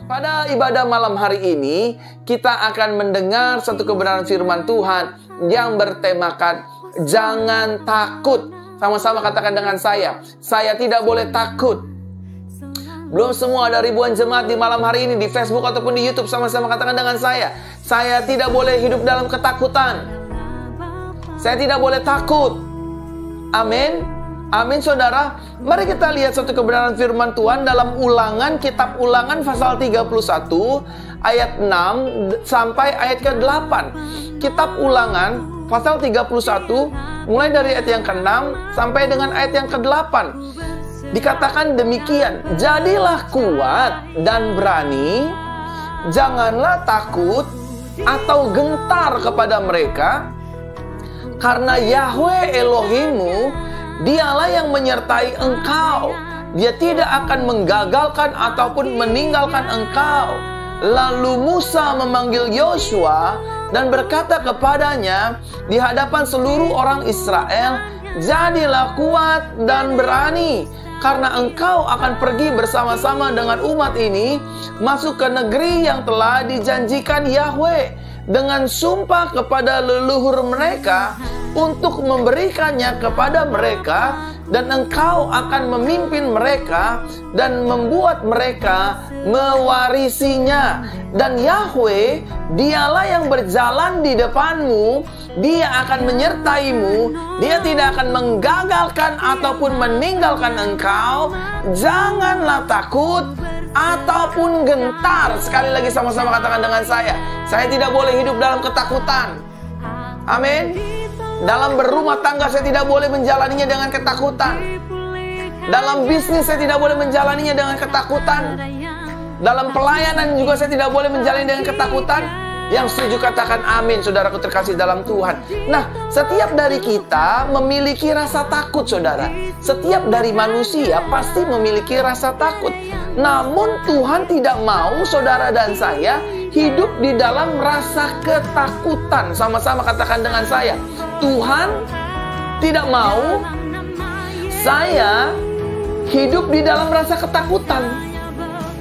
Pada ibadah malam hari ini, kita akan mendengar satu kebenaran firman Tuhan yang bertemakan jangan takut. Sama-sama katakan dengan saya tidak boleh takut. Belum semua, ada ribuan jemaat di malam hari ini di Facebook ataupun di YouTube. Sama-sama katakan dengan saya tidak boleh hidup dalam ketakutan. Saya tidak boleh takut. Amin. Amin saudara. Mari kita lihat satu kebenaran firman Tuhan dalam Ulangan, kitab Ulangan pasal 31 ayat 6 sampai ayat ke-8. Kitab Ulangan pasal 31 mulai dari ayat yang ke-6 sampai dengan ayat yang ke-8. Dikatakan demikian, jadilah kuat dan berani, janganlah takut atau gentar kepada mereka, karena Yahweh Elohimmu, dialah yang menyertai engkau. Dia tidak akan menggagalkan ataupun meninggalkan engkau. Lalu Musa memanggil Yosua dan berkata kepadanya di hadapan seluruh orang Israel, jadilah kuat dan berani, karena engkau akan pergi bersama-sama dengan umat ini masuk ke negeri yang telah dijanjikan Yahweh dengan sumpah kepada leluhur mereka untuk memberikannya kepada mereka, dan engkau akan memimpin mereka dan membuat mereka mewarisinya. Dan Yahweh, dialah yang berjalan di depanmu, dia akan menyertaimu, dia tidak akan menggagalkan ataupun meninggalkan engkau. Janganlah takut ataupun gentar. Sekali lagi sama-sama katakan dengan saya tidak boleh hidup dalam ketakutan. Amin. Dalam berumah tangga saya tidak boleh menjalaninya dengan ketakutan. Dalam bisnis saya tidak boleh menjalaninya dengan ketakutan. Dalam pelayanan juga saya tidak boleh menjalani dengan ketakutan. Yang setuju katakan amin, saudaraku terkasih dalam Tuhan. Nah, setiap dari kita memiliki rasa takut, saudara. Setiap dari manusia pasti memiliki rasa takut. Namun Tuhan tidak mau saudara dan saya hidup di dalam rasa ketakutan. Sama-sama katakan dengan saya, Tuhan tidak mau saya hidup di dalam rasa ketakutan.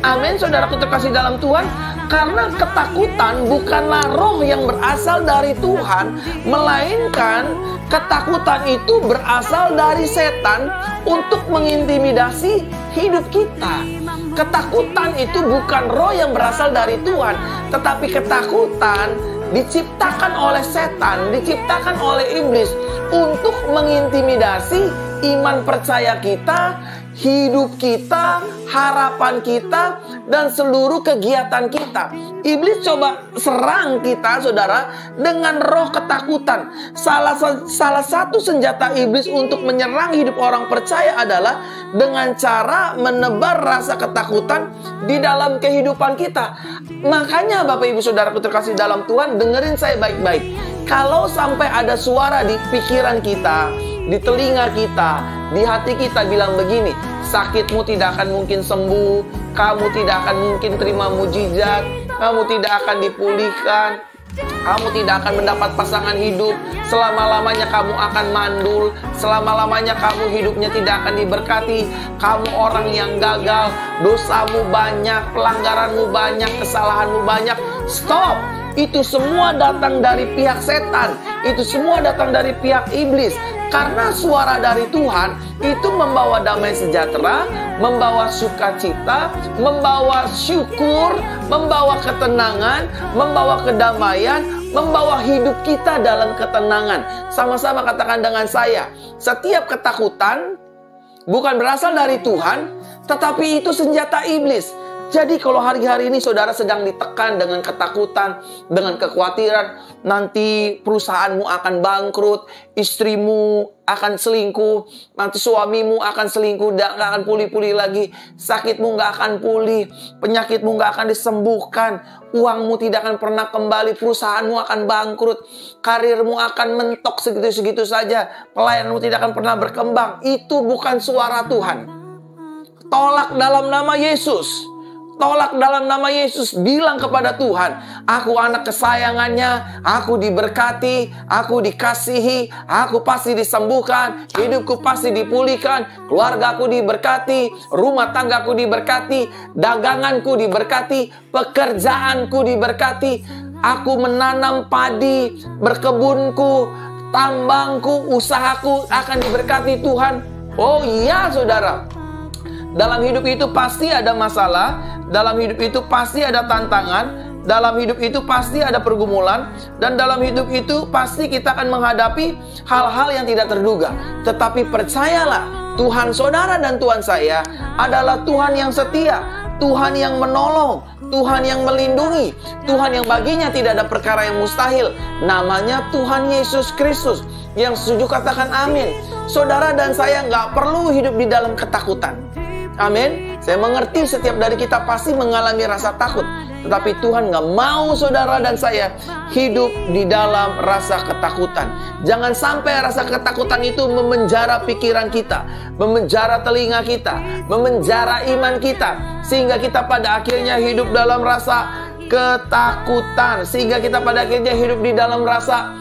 Amin, saudaraku terkasih dalam Tuhan. Karena ketakutan bukanlah roh yang berasal dari Tuhan, melainkan ketakutan itu berasal dari setan untuk mengintimidasi hidup kita. Ketakutan itu bukan roh yang berasal dari Tuhan, tetapi ketakutan diciptakan oleh setan, diciptakan oleh iblis untuk mengintimidasi iman percaya kita, hidup kita, harapan kita, dan seluruh kegiatan kita. Iblis coba serang kita, saudara, dengan roh ketakutan. Salah satu senjata iblis untuk menyerang hidup orang percaya adalah dengan cara menebar rasa ketakutan di dalam kehidupan kita. Makanya Bapak Ibu Saudaraku terkasih dalam Tuhan, dengerin saya baik-baik. Kalau sampai ada suara di pikiran kita, di telinga kita, di hati kita bilang begini, sakitmu tidak akan mungkin sembuh, kamu tidak akan mungkin terima mujizat, kamu tidak akan dipulihkan, kamu tidak akan mendapat pasangan hidup, selama-lamanya kamu akan mandul, selama-lamanya kamu hidupnya tidak akan diberkati, kamu orang yang gagal, dosamu banyak, pelanggaranmu banyak, kesalahanmu banyak. Stop! Itu semua datang dari pihak setan, itu semua datang dari pihak iblis. Karena suara dari Tuhan itu membawa damai sejahtera, membawa sukacita, membawa syukur, membawa ketenangan, membawa kedamaian, membawa hidup kita dalam ketenangan. Sama-sama katakan dengan saya, setiap ketakutan bukan berasal dari Tuhan, tetapi itu senjata iblis. Jadi kalau hari-hari ini saudara sedang ditekan dengan ketakutan, dengan kekhawatiran, nanti perusahaanmu akan bangkrut, istrimu akan selingkuh, nanti suamimu akan selingkuh, gak akan pulih-pulih lagi, sakitmu gak akan pulih, penyakitmu gak akan disembuhkan, uangmu tidak akan pernah kembali, perusahaanmu akan bangkrut, karirmu akan mentok segitu-segitu saja, pelayananmu tidak akan pernah berkembang. Itu bukan suara Tuhan. Tolak dalam nama Yesus. tolak dalam nama Yesus. Bilang kepada Tuhan, aku anak kesayangannya, aku diberkati, aku dikasihi, aku pasti disembuhkan, hidupku pasti dipulihkan, keluarga aku diberkati, rumah tanggaku diberkati, daganganku diberkati, pekerjaanku diberkati, aku menanam padi, berkebunku, tambangku, usahaku akan diberkati Tuhan. Oh iya saudara, dalam hidup itu pasti ada masalah, dalam hidup itu pasti ada tantangan, dalam hidup itu pasti ada pergumulan, dan dalam hidup itu pasti kita akan menghadapi hal-hal yang tidak terduga. Tetapi percayalah, Tuhan saudara dan Tuhan saya adalah Tuhan yang setia, Tuhan yang menolong, Tuhan yang melindungi, Tuhan yang baginya tidak ada perkara yang mustahil. Namanya Tuhan Yesus Kristus. Yang setuju katakan amin. Saudara dan saya nggak perlu hidup di dalam ketakutan. Amin. Saya mengerti setiap dari kita pasti mengalami rasa takut. Tetapi Tuhan nggak mau saudara dan saya hidup di dalam rasa ketakutan. Jangan sampai rasa ketakutan itu memenjara pikiran kita, memenjara telinga kita, memenjara iman kita, sehingga kita pada akhirnya hidup dalam rasa ketakutan, sehingga kita pada akhirnya hidup di dalam rasa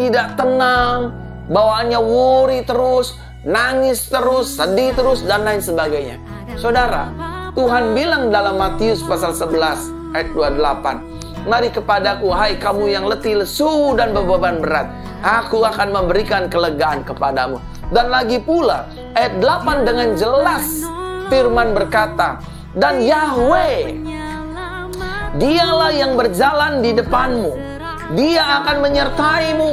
tidak tenang, bawaannya worry terus, nangis terus, sedih terus, dan lain sebagainya. Saudara, Tuhan bilang dalam Matius pasal 11 ayat 28, mari kepadaku hai kamu yang letih lesu dan beban berat, aku akan memberikan kelegaan kepadamu. Dan lagi pula ayat 8 dengan jelas firman berkata, dan Yahweh, dialah yang berjalan di depanmu, dia akan menyertaimu,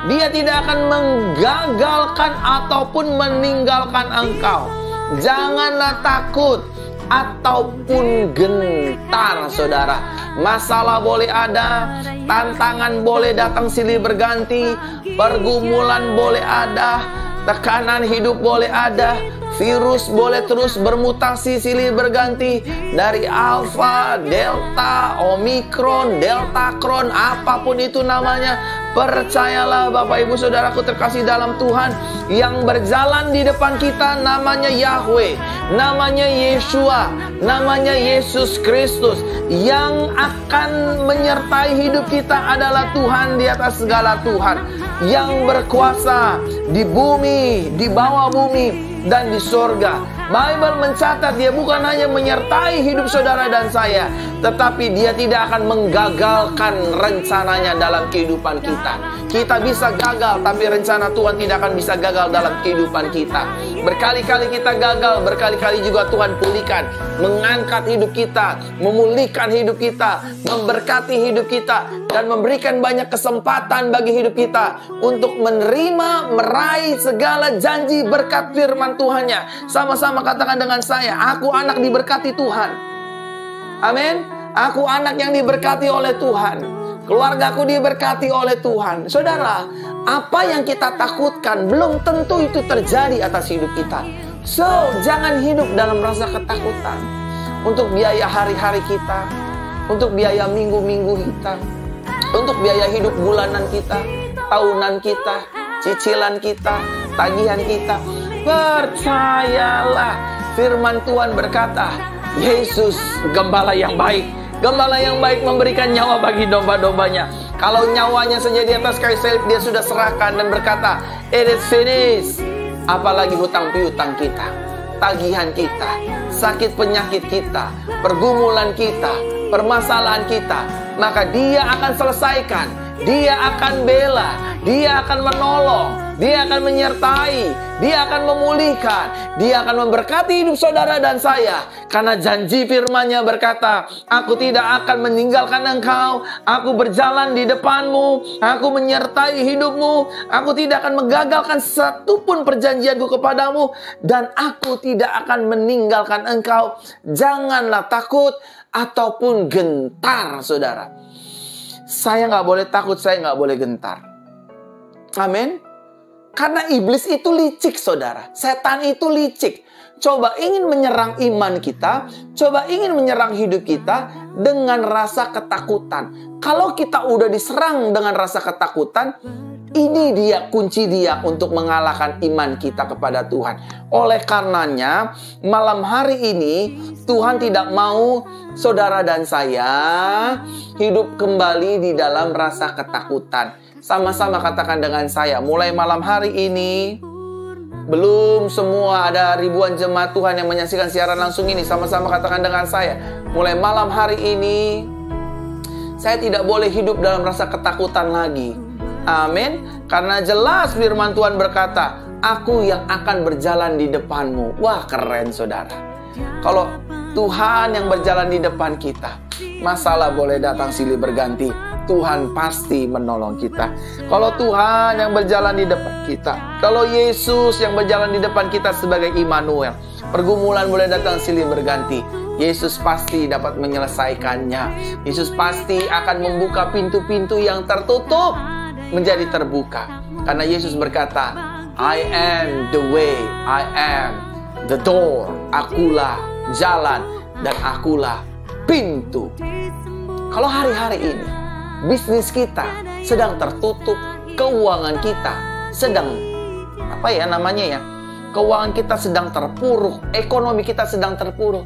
dia tidak akan menggagalkan ataupun meninggalkan engkau. Janganlah takut ataupun gentar saudara. Masalah boleh ada, tantangan boleh datang silih berganti, pergumulan boleh ada, tekanan hidup boleh ada, virus boleh terus bermutasi silih berganti, dari alfa, delta, omikron, delta kron, apapun itu namanya. Percayalah Bapak Ibu Saudaraku terkasih dalam Tuhan, yang berjalan di depan kita namanya Yahweh, namanya Yeshua, namanya Yesus Kristus. Yang akan menyertai hidup kita adalah Tuhan di atas segala Tuhan, yang berkuasa di bumi, di bawah bumi, dan di sorga. Bible mencatat dia bukan hanya menyertai hidup saudara dan saya, tetapi dia tidak akan menggagalkan rencananya dalam kehidupan kita. Kita bisa gagal, tapi rencana Tuhan tidak akan bisa gagal dalam kehidupan kita. Berkali-kali kita gagal, berkali-kali juga Tuhan pulihkan, mengangkat hidup kita, memulihkan hidup kita, memberkati hidup kita, dan memberikan banyak kesempatan bagi hidup kita untuk menerima, meraih segala janji berkat firman Tuhannya. Sama-sama katakan dengan saya, aku anak diberkati Tuhan. Amin. Aku anak yang diberkati oleh Tuhan. Keluargaku diberkati oleh Tuhan. Saudara, apa yang kita takutkan belum tentu itu terjadi atas hidup kita. So, jangan hidup dalam rasa ketakutan. Untuk biaya hari-hari kita, untuk biaya minggu-minggu kita, untuk biaya hidup bulanan kita, tahunan kita, cicilan kita, tagihan kita. Percayalah, firman Tuhan berkata, Yesus gembala yang baik. Gembala yang baik memberikan nyawa bagi domba-dombanya. Kalau nyawanya saja di atas kayu salib dia sudah serahkan dan berkata, it is finished. Apalagi hutang piutang kita, tagihan kita, sakit penyakit kita, pergumulan kita, permasalahan kita, maka dia akan selesaikan. Dia akan bela, dia akan menolong, dia akan menyertai, dia akan memulihkan, dia akan memberkati hidup saudara dan saya. Karena janji firman-Nya berkata, aku tidak akan meninggalkan engkau, aku berjalan di depanmu, aku menyertai hidupmu, aku tidak akan menggagalkan satupun perjanjianku kepadamu, dan aku tidak akan meninggalkan engkau. Janganlah takut ataupun gentar saudara. Saya nggak boleh takut, saya nggak boleh gentar. Amin. Karena iblis itu licik saudara. Setan itu licik. Coba ingin menyerang iman kita, coba ingin menyerang hidup kita dengan rasa ketakutan. Kalau kita udah diserang dengan rasa ketakutan, Ini dia kunci dia untuk mengalahkan iman kita kepada Tuhan. Oleh karenanya, malam hari ini Tuhan tidak mau saudara dan saya hidup kembali di dalam rasa ketakutan. Sama-sama katakan dengan saya, mulai malam hari ini, belum semua ada ribuan jemaat Tuhan yang menyaksikan siaran langsung ini. Sama-sama katakan dengan saya, mulai malam hari ini, saya tidak boleh hidup dalam rasa ketakutan lagi. Amin. Karena jelas firman Tuhan berkata, aku yang akan berjalan di depanmu. Wah, keren saudara. Kalau Tuhan yang berjalan di depan kita, masalah boleh datang silih berganti, Tuhan pasti menolong kita. Kalau Tuhan yang berjalan di depan kita, kalau Yesus yang berjalan di depan kita sebagai Immanuel, pergumulan boleh datang silih berganti, Yesus pasti dapat menyelesaikannya. Yesus pasti akan membuka pintu-pintu yang tertutup menjadi terbuka. Karena Yesus berkata, I am the way, I am the door. Akulah jalan dan akulah pintu. Kalau hari-hari ini bisnis kita sedang tertutup, keuangan kita sedang keuangan kita sedang terpuruk, ekonomi kita sedang terpuruk,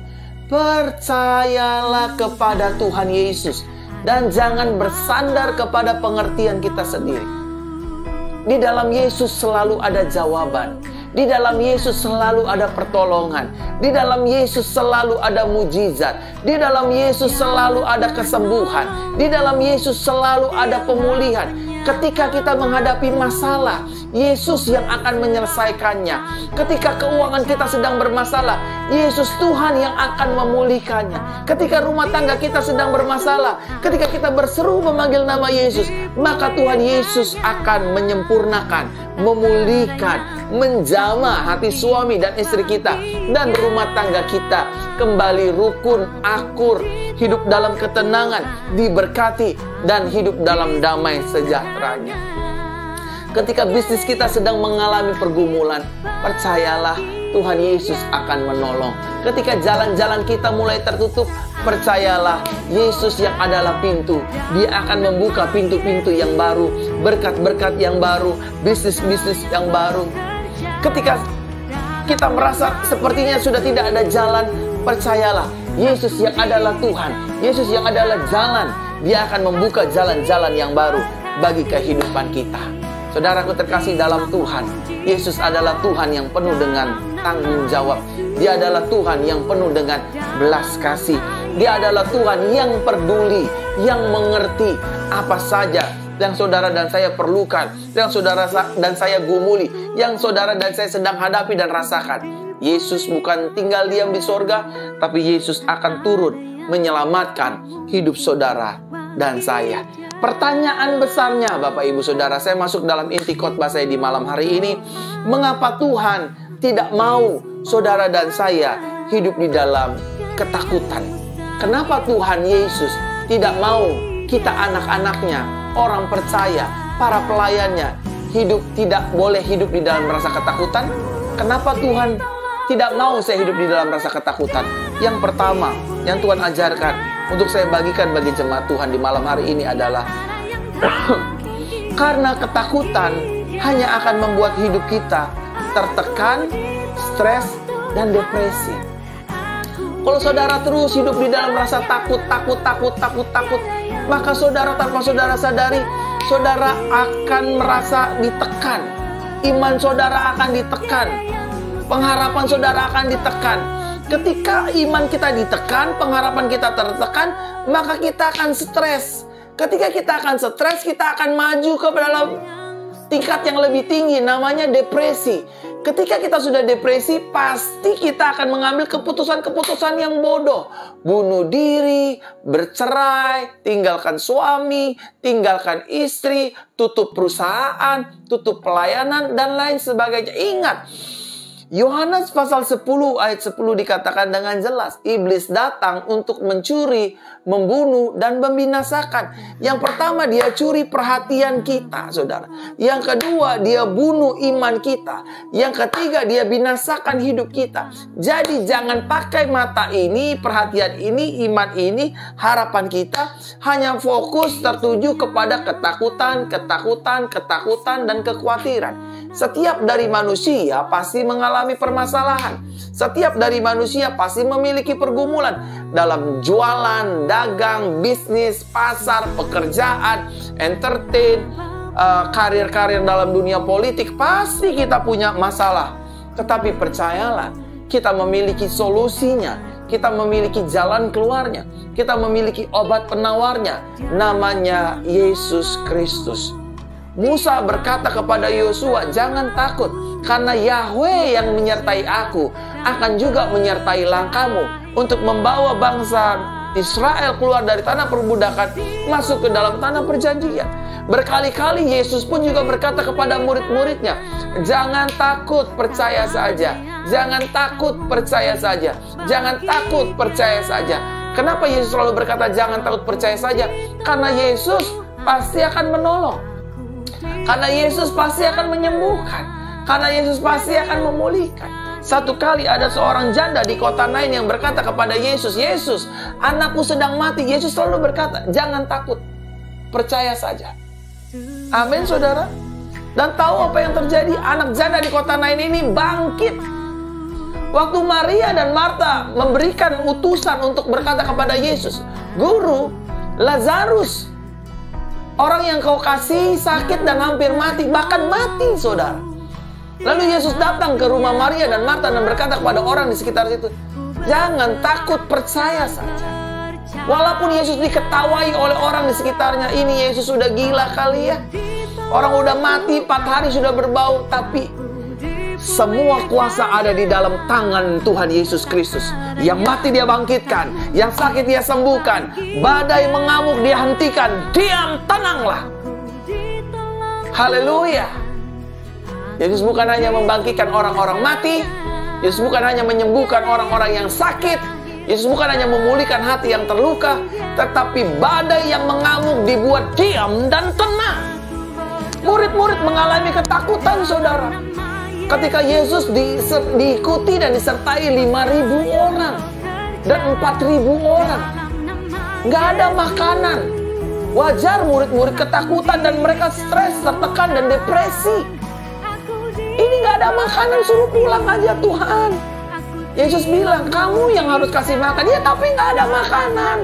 percayalah kepada Tuhan Yesus dan jangan bersandar kepada pengertian kita sendiri. Di dalam Yesus selalu ada jawaban. Di dalam Yesus selalu ada pertolongan. Di dalam Yesus selalu ada mujizat. Di dalam Yesus selalu ada kesembuhan. Di dalam Yesus selalu ada pemulihan. Ketika kita menghadapi masalah, Yesus yang akan menyelesaikannya. Ketika keuangan kita sedang bermasalah, Yesus Tuhan yang akan memulihkannya. Ketika rumah tangga kita sedang bermasalah, ketika kita berseru memanggil nama Yesus, maka Tuhan Yesus akan menyempurnakan, memulihkan, menjamah hati suami dan istri kita, dan rumah tangga kita kembali rukun, akur, hidup dalam ketenangan, diberkati, dan hidup dalam damai sejahteranya. Ketika bisnis kita sedang mengalami pergumulan, percayalah Tuhan Yesus akan menolong. Ketika jalan-jalan kita mulai tertutup, percayalah Yesus yang adalah pintu. Dia akan membuka pintu-pintu yang baru, berkat-berkat yang baru, bisnis-bisnis yang baru. Ketika kita merasa sepertinya sudah tidak ada jalan, percayalah Yesus yang adalah Tuhan, Yesus yang adalah jalan. Dia akan membuka jalan-jalan yang baru bagi kehidupan kita. Saudaraku terkasih dalam Tuhan, Yesus adalah Tuhan yang penuh dengan tanggung jawab. Dia adalah Tuhan yang penuh dengan belas kasih. Dia adalah Tuhan yang peduli, yang mengerti apa saja yang saudara dan saya perlukan, yang saudara dan saya gumuli, yang saudara dan saya sedang hadapi dan rasakan. Yesus bukan tinggal diam di sorga, tapi Yesus akan turun menyelamatkan hidup saudara dan saya. Pertanyaan besarnya, Bapak Ibu Saudara, saya masuk dalam inti khotbah saya di malam hari ini. Mengapa Tuhan tidak mau saudara dan saya hidup di dalam ketakutan? Kenapa Tuhan Yesus tidak mau kita anak-anaknya, orang percaya, para pelayannya, tidak boleh hidup di dalam rasa ketakutan? Kenapa Tuhan tidak mau saya hidup di dalam rasa ketakutan? Yang pertama, yang Tuhan ajarkan untuk saya bagikan bagi jemaat Tuhan di malam hari ini adalah karena ketakutan hanya akan membuat hidup kita tertekan, stres, dan depresi. Kalau saudara terus hidup di dalam rasa takut, maka saudara tanpa saudara sadari, saudara akan merasa ditekan. Iman saudara akan ditekan. Pengharapan saudara akan ditekan. Ketika iman kita ditekan, pengharapan kita tertekan, maka kita akan stres. Ketika kita akan stres, kita akan maju ke dalam tingkat yang lebih tinggi, namanya depresi. Ketika kita sudah depresi, pasti kita akan mengambil keputusan-keputusan yang bodoh. Bunuh diri, bercerai, tinggalkan suami, tinggalkan istri, tutup perusahaan, tutup pelayanan, dan lain sebagainya. Ingat, Yohanes pasal 10 ayat 10 dikatakan dengan jelas, iblis datang untuk mencuri, membunuh, dan membinasakan. Yang pertama, dia curi perhatian kita, saudara. Yang kedua, dia bunuh iman kita. Yang ketiga, dia binasakan hidup kita. Jadi jangan pakai mata ini, perhatian ini, iman ini, harapan kita hanya fokus tertuju kepada ketakutan, dan kekhawatiran. Setiap dari manusia pasti mengalami permasalahan. Setiap dari manusia pasti memiliki pergumulan dalam jualan, dagang, bisnis, pasar, pekerjaan, entertain, karir-karir dalam dunia politik. Pasti kita punya masalah. Tetapi percayalah, kita memiliki solusinya. Kita memiliki jalan keluarnya. Kita memiliki obat penawarnya. Namanya Yesus Kristus. Musa berkata kepada Yosua, jangan takut, karena Yahweh yang menyertai aku akan juga menyertai langkahmu untuk membawa bangsa Israel keluar dari tanah perbudakan masuk ke dalam tanah perjanjian. Berkali-kali Yesus pun juga berkata kepada murid-muridnya, jangan takut, percaya saja. Jangan takut, percaya saja. Jangan takut, percaya saja. Kenapa Yesus selalu berkata jangan takut, percaya saja? Karena Yesus pasti akan menolong. Karena Yesus pasti akan menyembuhkan. Karena Yesus pasti akan memulihkan. Satu kali ada seorang janda di kota Nain yang berkata kepada Yesus, Yesus, anakku sedang mati. Yesus selalu berkata, jangan takut, percaya saja. Amin, saudara. Dan tahu apa yang terjadi? Anak janda di kota Nain ini bangkit. Waktu Maria dan Marta memberikan utusan untuk berkata kepada Yesus, Guru, Lazarus, orang yang kau kasih sakit dan hampir mati, bahkan mati, saudara. Lalu Yesus datang ke rumah Maria dan Marta dan berkata kepada orang di sekitar situ, jangan takut, percaya saja. Walaupun Yesus diketawai oleh orang di sekitarnya, ini Yesus sudah gila kali ya. Orang udah mati, 4 hari sudah berbau, tapi semua kuasa ada di dalam tangan Tuhan Yesus Kristus. Yang mati dia bangkitkan, yang sakit dia sembuhkan, badai mengamuk dia hentikan. Diam, tenanglah. Haleluya. Yesus bukan hanya membangkitkan orang-orang mati, Yesus bukan hanya menyembuhkan orang-orang yang sakit, Yesus bukan hanya memulihkan hati yang terluka, tetapi badai yang mengamuk dibuat diam dan tenang. Murid-murid mengalami ketakutan, saudara, ketika Yesus diikuti dan disertai 5.000 orang dan 4.000 orang. Nggak ada makanan. Wajar murid-murid ketakutan dan mereka stres, tertekan dan depresi. Ini nggak ada makanan, suruh pulang aja Tuhan. Yesus bilang, kamu yang harus kasih makan. Ya, tapi nggak ada makanan.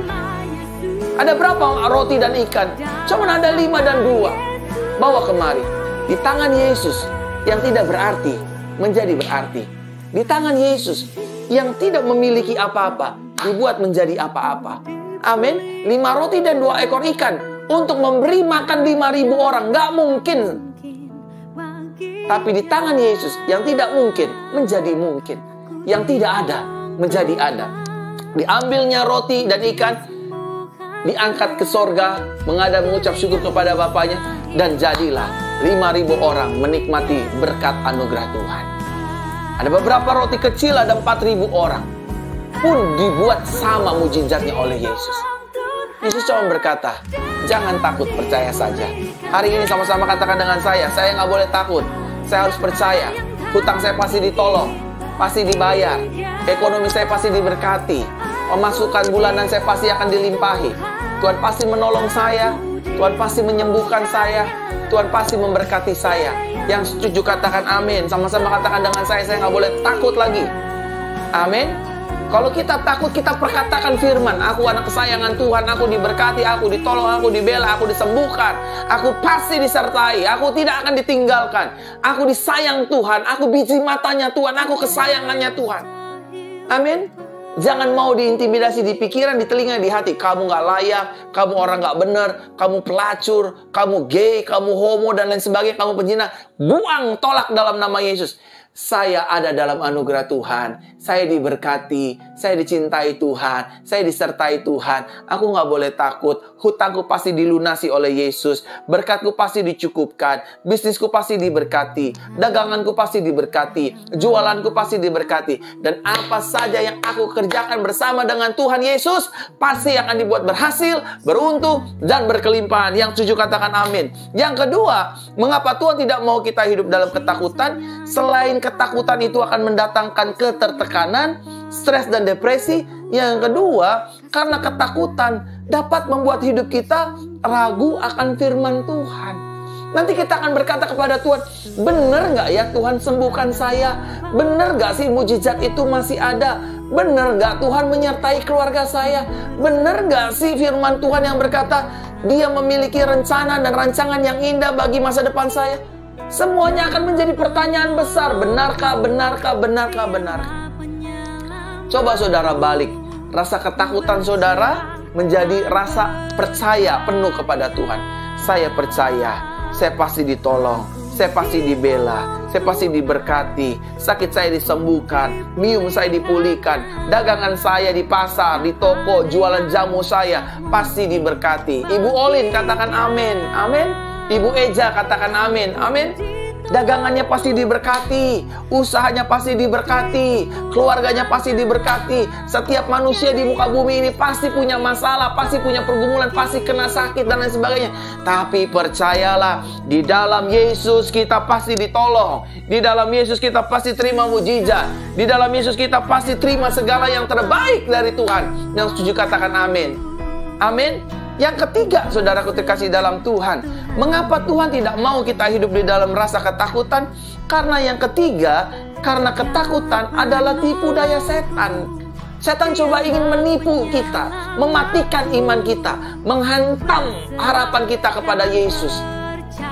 Ada berapa roti dan ikan? Cuma ada 5 dan 2. Bawa kemari. Di tangan Yesus yang tidak berarti menjadi berarti. Di tangan Yesus yang tidak memiliki apa-apa dibuat menjadi apa-apa. Amin. 5 roti dan 2 ekor ikan untuk memberi makan 5.000 orang. Gak mungkin. Tapi di tangan Yesus yang tidak mungkin menjadi mungkin. Yang tidak ada menjadi ada. Diambilnya roti dan ikan, diangkat ke sorga, menghadap mengucap syukur kepada Bapaknya, dan jadilah 5.000 orang menikmati berkat anugerah Tuhan. Ada beberapa roti kecil, ada 4.000 orang pun dibuat sama mujizatnya oleh Yesus. Yesus cuma berkata, jangan takut, percaya saja. Hari ini sama-sama katakan dengan saya nggak boleh takut. Saya harus percaya, hutang saya pasti ditolong, pasti dibayar, ekonomi saya pasti diberkati, pemasukan bulanan saya pasti akan dilimpahi. Tuhan pasti menolong saya, Tuhan pasti menyembuhkan saya, Tuhan pasti memberkati saya. Yang setuju katakan amin. Sama-sama katakan dengan saya nggak boleh takut lagi. Amin. Kalau kita takut, kita perkatakan firman, aku anak kesayangan Tuhan, aku diberkati, aku ditolong, aku dibela, aku disembuhkan, aku pasti disertai, aku tidak akan ditinggalkan, aku disayang Tuhan, aku biji matanya Tuhan, aku kesayangannya Tuhan. Amin. Jangan mau diintimidasi di pikiran, di telinga, di hati. Kamu gak layak, kamu orang gak benar, kamu pelacur, kamu gay, kamu homo, dan lain sebagainya, kamu penzina. Buang, tolak dalam nama Yesus. saya ada dalam anugerah Tuhan. Saya diberkati, saya dicintai Tuhan, saya disertai Tuhan. Aku nggak boleh takut. Hutangku pasti dilunasi oleh Yesus. Berkatku pasti dicukupkan. Bisnisku pasti diberkati. Daganganku pasti diberkati. Jualanku pasti diberkati. Dan apa saja yang aku kerjakan bersama dengan Tuhan Yesus, pasti akan dibuat berhasil, beruntung, dan berkelimpahan. Yang setuju katakan amin. Yang kedua, mengapa Tuhan tidak mau kita hidup dalam ketakutan? Selain ketakutan itu akan mendatangkan ketertekanan, stres dan depresi. Yang kedua, karena ketakutan dapat membuat hidup kita ragu akan firman Tuhan. Nanti kita akan berkata kepada Tuhan, benar nggak ya Tuhan sembuhkan saya? Benar nggak sih mujizat itu masih ada? Benar nggak Tuhan menyertai keluarga saya? Benar nggak sih firman Tuhan yang berkata, Dia memiliki rencana dan rancangan yang indah bagi masa depan saya? Semuanya akan menjadi pertanyaan besar. Benarkah, benarkah, benarkah, benarkah? Coba saudara balik. Rasa ketakutan saudara menjadi rasa percaya penuh kepada Tuhan. Saya percaya, saya pasti ditolong, saya pasti dibela, saya pasti diberkati, sakit saya disembuhkan, mium saya dipulihkan, dagangan saya di pasar, di toko, jualan jamu saya pasti diberkati. Ibu Olin katakan amin, amin. Ibu Eja katakan amin, amin. Dagangannya pasti diberkati, usahanya pasti diberkati, keluarganya pasti diberkati. Setiap manusia di muka bumi ini pasti punya masalah, pasti punya pergumulan, pasti kena sakit dan lain sebagainya. Tapi percayalah, di dalam Yesus kita pasti ditolong. Di dalam Yesus kita pasti terima mujizat. Di dalam Yesus kita pasti terima segala yang terbaik dari Tuhan. Yang setuju katakan amin. Amin. Yang ketiga, saudaraku terkasih dalam Tuhan, mengapa Tuhan tidak mau kita hidup di dalam rasa ketakutan? Karena yang ketiga, karena ketakutan adalah tipu daya setan. Setan coba ingin menipu kita, mematikan iman kita, menghantam harapan kita kepada Yesus.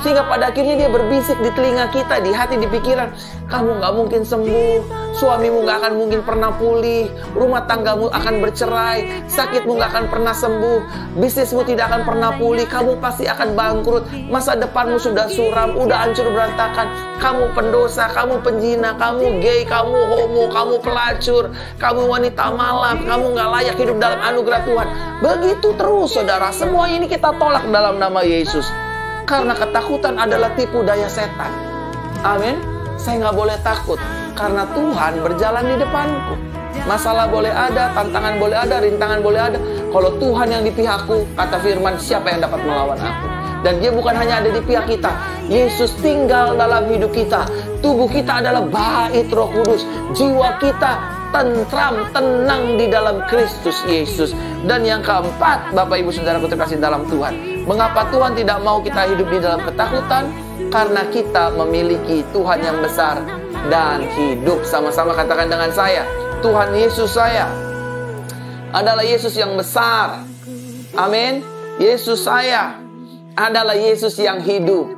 Sehingga pada akhirnya dia berbisik di telinga kita, di hati, di pikiran, kamu gak mungkin sembuh, suamimu gak akan mungkin pernah pulih, rumah tanggamu akan bercerai, sakitmu gak akan pernah sembuh, bisnismu tidak akan pernah pulih, kamu pasti akan bangkrut, masa depanmu sudah suram, udah hancur berantakan, kamu pendosa, kamu penjina, kamu gay, kamu homo, kamu pelacur, kamu wanita malam, kamu gak layak hidup dalam anugerah Tuhan. Begitu terus saudara, semua ini kita tolak dalam nama Yesus. Karena ketakutan adalah tipu daya setan. Amin. Saya nggak boleh takut, karena Tuhan berjalan di depanku. Masalah boleh ada, tantangan boleh ada, rintangan boleh ada. Kalau Tuhan yang di pihakku, kata firman, siapa yang dapat melawan aku? Dan Dia bukan hanya ada di pihak kita. Yesus tinggal dalam hidup kita. Tubuh kita adalah bait Roh Kudus. Jiwa kita tentram, tenang di dalam Kristus Yesus. Dan yang keempat, Bapak Ibu Saudaraku terkasih dalam Tuhan, mengapa Tuhan tidak mau kita hidup di dalam ketakutan? Karena kita memiliki Tuhan yang besar dan hidup. Sama-sama katakan dengan saya, Tuhan Yesus saya adalah Yesus yang besar. Amin. Yesus saya adalah Yesus yang hidup.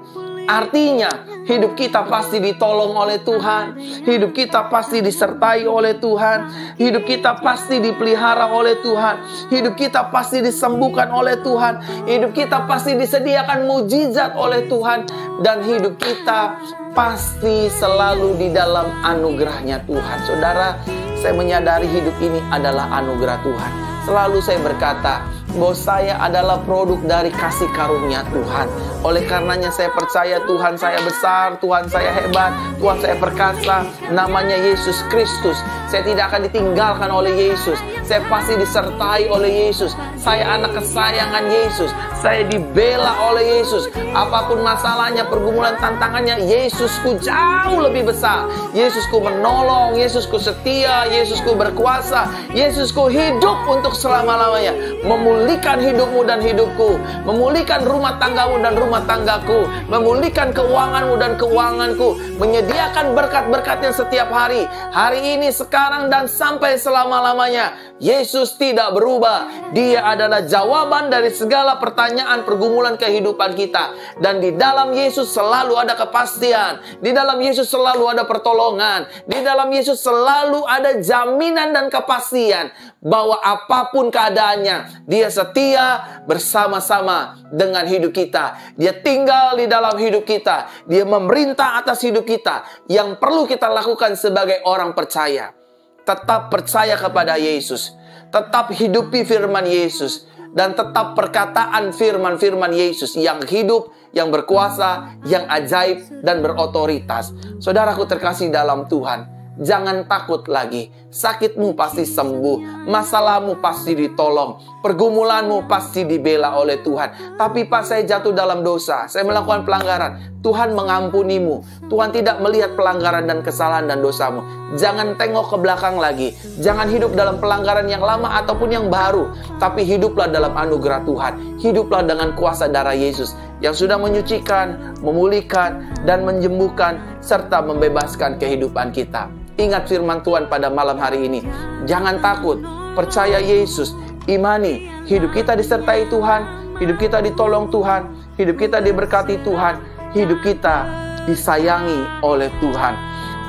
Artinya, hidup kita pasti ditolong oleh Tuhan. Hidup kita pasti disertai oleh Tuhan. Hidup kita pasti dipelihara oleh Tuhan. Hidup kita pasti disembuhkan oleh Tuhan. Hidup kita pasti disediakan mujizat oleh Tuhan. Dan hidup kita pasti selalu di dalam anugerahnya Tuhan. Saudara, saya menyadari hidup ini adalah anugerah Tuhan. Selalu saya berkata bahwa saya adalah produk dari kasih karunia Tuhan. Oleh karenanya saya percaya Tuhan saya besar, Tuhan saya hebat, Tuhan saya perkasa. Namanya Yesus Kristus. Saya tidak akan ditinggalkan oleh Yesus. Saya pasti disertai oleh Yesus. Saya anak kesayangan Yesus. Saya dibela oleh Yesus. Apapun masalahnya, pergumulan, tantangannya, Yesusku jauh lebih besar. Yesusku menolong, Yesusku setia, Yesusku berkuasa, Yesusku hidup untuk selama-lamanya. Memulihkan hidupmu dan hidupku, memulihkan rumah tanggamu dan rumah tanggaku, memulihkan keuanganmu dan keuanganku, menyediakan berkat-berkatnya setiap hari, hari ini, sekarang, dan sampai selama-lamanya. Yesus tidak berubah. Dia adalah jawaban dari segala pertanyaan pertanyaan, pergumulan kehidupan kita. Dan di dalam Yesus selalu ada kepastian. Di dalam Yesus selalu ada pertolongan. Di dalam Yesus selalu ada jaminan dan kepastian bahwa apapun keadaannya, Dia setia bersama-sama dengan hidup kita. Dia tinggal di dalam hidup kita. Dia memerintah atas hidup kita. Yang perlu kita lakukan sebagai orang percaya, tetap percaya kepada Yesus, tetap hidupi firman Yesus, dan tetap perkataan firman-firman Yesus yang hidup, yang berkuasa, yang ajaib, dan berotoritas. Saudaraku terkasih dalam Tuhan, jangan takut lagi. Sakitmu pasti sembuh, masalahmu pasti ditolong, pergumulanmu pasti dibela oleh Tuhan. Tapi Pak, saya jatuh dalam dosa, saya melakukan pelanggaran. Tuhan mengampunimu. Tuhan tidak melihat pelanggaran dan kesalahan dan dosamu. Jangan tengok ke belakang lagi. Jangan hidup dalam pelanggaran yang lama ataupun yang baru. Tapi hiduplah dalam anugerah Tuhan. Hiduplah dengan kuasa darah Yesus yang sudah menyucikan, memulihkan, dan menyembuhkan, serta membebaskan kehidupan kita. Ingat firman Tuhan pada malam hari ini. Jangan takut, percaya Yesus, imani, hidup kita disertai Tuhan, hidup kita ditolong Tuhan, hidup kita diberkati Tuhan, hidup kita disayangi oleh Tuhan.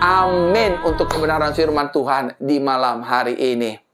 Amin untuk kebenaran firman Tuhan di malam hari ini.